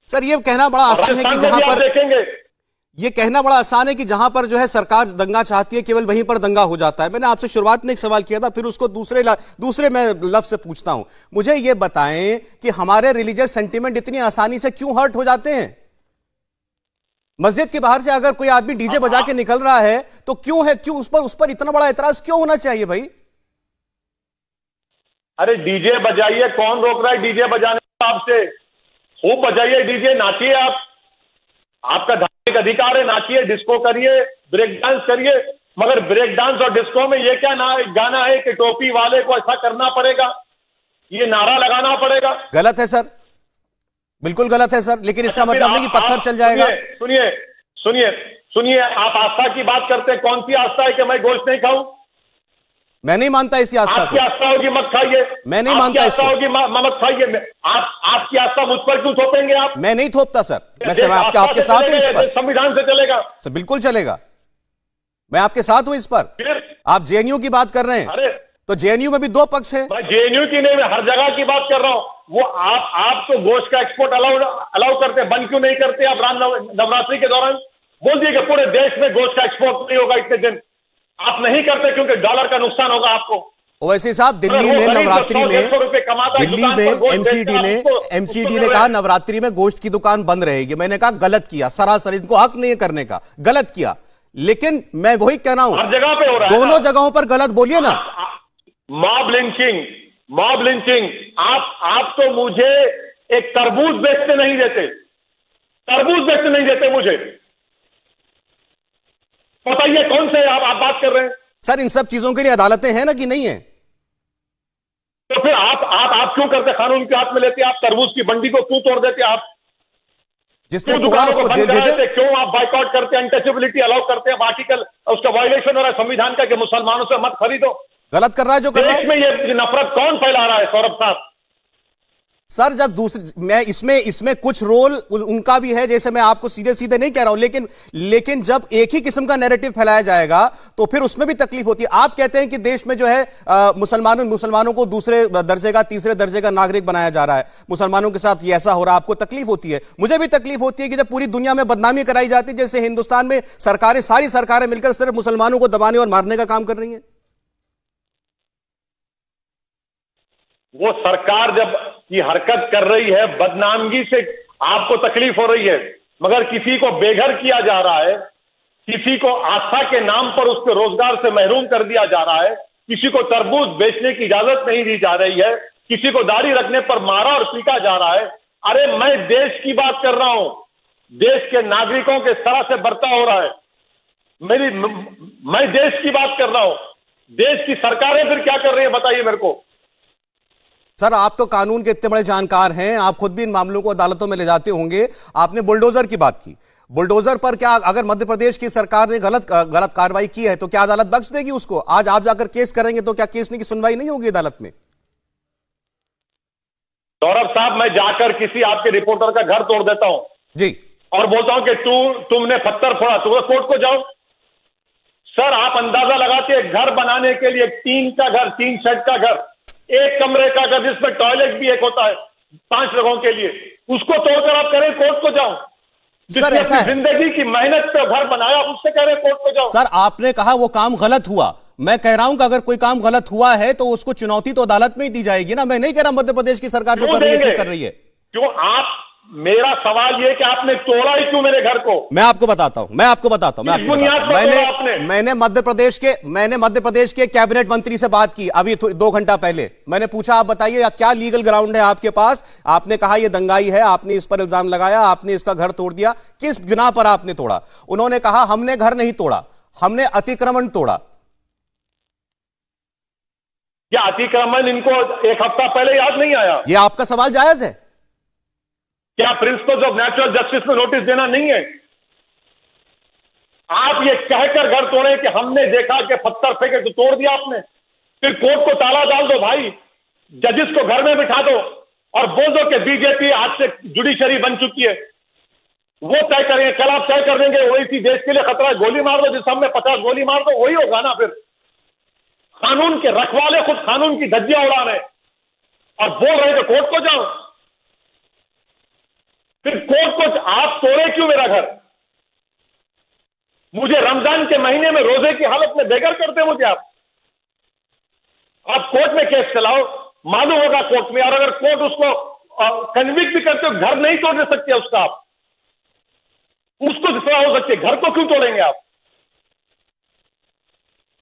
Sir ये कहना बड़ा और आसान है कि राजस्थान में जहां भी आप पर, देखेंगे। ये कहना बड़ा आसान है कि जहां पर जो है सरकार दंगा चाहती है केवल वहीं पर दंगा हो जाता है। मैंने आपसे शुरुआत में एक सवाल किया था, फिर उसको दूसरे मैं लफ्ज से पूछता हूं। मुझे ये बताएं कि हमारे रिलीजियस सेंटिमेंट इतनी आसानी से क्यों हर्ट हो जाते हैं? मस्जिद के बाहर से अगर कोई आदमी डीजे बजा के निकल रहा है तो क्यों उस पर इतना बड़ा एतराज क्यों होना चाहिए भाई? अरे डीजे बजाइए, कौन रोक रहा है डीजे बजाने का आपसे? खूब बजाइए डीजे, नाचिए आप, आपका धार्मिक अधिकार है, नाचिए, डिस्को करिए, ब्रेक डांस करिए। मगर ब्रेक डांस और डिस्को में ये क्या गाना है कि टोपी वाले को ऐसा करना पड़ेगा, ये नारा लगाना पड़ेगा? गलत है सर, बिल्कुल गलत है सर, लेकिन इसका अच्छा, फिर मतलब नहीं कि पत्थर चल जाएगा। सुनिए सुनिए सुनिए सुनिए, आप आस्था की बात करते हैं, कौन सी आस्था है कि मैं गोश्त नहीं खाऊं? मैं नहीं मानता इसी आस्था आपकी को। आस्था होगी मत खाइए, मैं नहीं आपकी मानता आस्था इसको। होगी मत खाइए। आपकी आस्था मुझ पर क्यों थोपेंगे आप? मैं नहीं थोपता सर, मैं देश आपके आस्था आपके से साथ हूं इस चलेगा, पर। देश संविधान से चलेगा। सर बिल्कुल चलेगा, मैं आपके साथ हूं इस पर। फिर आप जेएनयू की बात कर रहे हैं, अरे तो जेएनयू में भी दो पक्ष हैं। मैं जेएनयू की नहीं, मैं हर जगह की बात कर रहा हूं। वो आप तो गोश्त का एक्सपोर्ट अलाउ करते हैं, बंद क्यों नहीं करते आप? नवरात्रि के दौरान बोल दिए कि पूरे देश में गोश्त का एक्सपोर्ट नहीं होगा इतने दिन। आप नहीं करते क्योंकि डॉलर का नुकसान होगा आपको। ओवैसी साहब, अरे दिल्ली वो में गरीब जो नवरात्रि 100-150 में, रुपए कमाता है, दिल्ली दुकान में पर गोश्त बेचता एमसीडी है, ने उसको एमसीडी कर ने रहे कहा हैं। नवरात्रि में गोश्त की दुकान बंद रहेगी। मैंने कहा गलत किया, सरासर इनको हक नहीं है करने का, गलत किया। लेकिन मैं वही कह रहा हूं, हर जगह पे हो रहा है दोनों ना। जगहों पर गलत बोलिए ना। Mob lynching, mob lynching. आप तो मुझे एक तरबूज बेचते नहीं देते, तरबूज बेचते नहीं देते मुझे। बताइए कौन से आप बात कर रहे हैं? सर इन सब चीजों के लिए अदालतें हैं ना कि नहीं है? तो फिर आप क्यों करते? कानून के हाथ में लेते? आप तरबूज की मंडी को क्यों तोड़ देते? आप जिसने क्यों तोड़ा दुकानों को उसको बंद जेल करा भेजे। देते? क्यों आप बाइकआउट करते हैं, अनटचेबिलिटी अलाउ करते हैं? आर्टिकल उसका वायलेशन हो रहा है संविधान का कि मुसलमानों से मत खरीदो। गलत कर रहा है जो कर रहा देश है। में ये नफरत कौन फैला रहा है सौरभ साहब? सर जब दूसरी, मैं इसमें इसमें कुछ रोल उनका भी है, जैसे मैं आपको सीधे सीधे नहीं कह रहा हूं, लेकिन जब एक ही किस्म का नैरेटिव फैलाया जाएगा तो फिर उसमें भी तकलीफ होती है। आप कहते हैं कि देश में जो है मुसलमानों को दूसरे दर्जे का, तीसरे दर्जे का नागरिक बनाया जा रहा है, मुसलमानों के साथ ये ऐसा हो रहा है, आपको तकलीफ होती है। मुझे भी तकलीफ होती है कि जब पूरी दुनिया में बदनामी कराई जाती है, जैसे हिंदुस्तान में सारी सरकारें मिलकर सिर्फ मुसलमानों को दबाने और मारने का काम कर रही है। वो सरकार जब की हरकत कर रही है, बदनामगी से आपको तकलीफ हो रही है, मगर किसी को बेघर किया जा रहा है, किसी को आस्था के नाम पर उसके रोजगार से महरूम कर दिया जा रहा है, किसी को तरबूज बेचने की इजाजत नहीं दी जा रही है, किसी को दाढ़ी रखने पर मारा और पीटा जा रहा है। अरे मैं देश की बात कर रहा हूं, देश के नागरिकों के तरह से बर्ताव हो रहा है। मैं देश की बात कर रहा हूं, देश की सरकारें फिर क्या कर रही है बताइए मेरे को। सर आप तो कानून के इतने बड़े जानकार हैं, आप खुद भी इन मामलों को अदालतों में ले जाते होंगे। आपने बुलडोजर की बात की, बुलडोजर पर क्या अगर मध्य प्रदेश की सरकार ने गलत कार्रवाई की है तो क्या अदालत बख्श देगी उसको? आज आप जाकर केस करेंगे तो क्या केस की सुनवाई नहीं होगी अदालत में? सौरभ साहब, मैं जाकर किसी आपके रिपोर्टर का घर तोड़ देता हूं जी, और बोलता हूं कि तुमने पत्थर फोड़ा, तो कोर्ट को जाओ। सर आप अंदाजा लगाते हैं, घर बनाने के लिए टीन का घर, 3 शेड का घर, 1 कमरे का घर जिसमें टॉयलेट भी एक होता है 5 लोगों के लिए, उसको तोड़कर आप करें कोर्ट को जाओ? सर ऐसा है जिंदगी की मेहनत पे घर बनाया, उससे कह रहे कोर्ट को जाओ? सर, आपने कहा वो काम गलत हुआ, मैं कह रहा हूं कि अगर कोई काम गलत हुआ है तो उसको चुनौती तो अदालत में ही दी जाएगी ना। मैं नहीं कह रहा मध्य प्रदेश की सरकार जो कर रही है ठीक कर रही है। क्यों आप, मेरा सवाल ये कि आपने तोड़ा ही क्यों मेरे घर को? मैं आपको बताता हूं मैंने मध्य प्रदेश के कैबिनेट मंत्री से बात की अभी 2 घंटा पहले। मैंने पूछा आप बताइए क्या लीगल ग्राउंड है आपके पास? आपने कहा यह दंगाई है, आपने इस पर इल्जाम लगाया, आपने इसका घर तोड़ दिया, किस बिना पर आपने तोड़ा? उन्होंने कहा हमने घर नहीं तोड़ा, हमने अतिक्रमण तोड़ा। क्या अतिक्रमण इनको 1 हफ्ता पहले याद नहीं आया? यह आपका सवाल जायज है। क्या प्रिंसिपल ऑफ नेचुरल जस्टिस में नोटिस देना नहीं है? आप ये कहकर घर तोड़े कि हमने देखा कि पत्थर फेंके तो तोड़ दिया आपने। फिर कोर्ट को ताला डाल दो भाई, जजेस को घर में बिठा दो और बोल दो कि बीजेपी आज से जुडिशरी बन चुकी है, वो तय करेंगे। कल आप तय कर देंगे वही इसी देश के लिए खतरा है, गोली मार दो, जिस सामने 50 गोली मार दो, वही होगा ना। फिर कानून के रखवाले खुद कानून की धज्जियां उड़ा रहे और बोल रहे तो कोर्ट को जाओ। फिर कोर्ट को आप तोड़े क्यों मेरा घर? मुझे रमजान के महीने में रोजे की हालत में बेघर करते हैं मुझे आप कोर्ट में केस चलाओ, मालूम होगा कोर्ट में, और अगर कोर्ट उसको कन्विक्ट भी करते हो, घर नहीं तोड़ सकते उसका, आप उसको सजा हो सकती है, घर को क्यों तोड़ेंगे आप?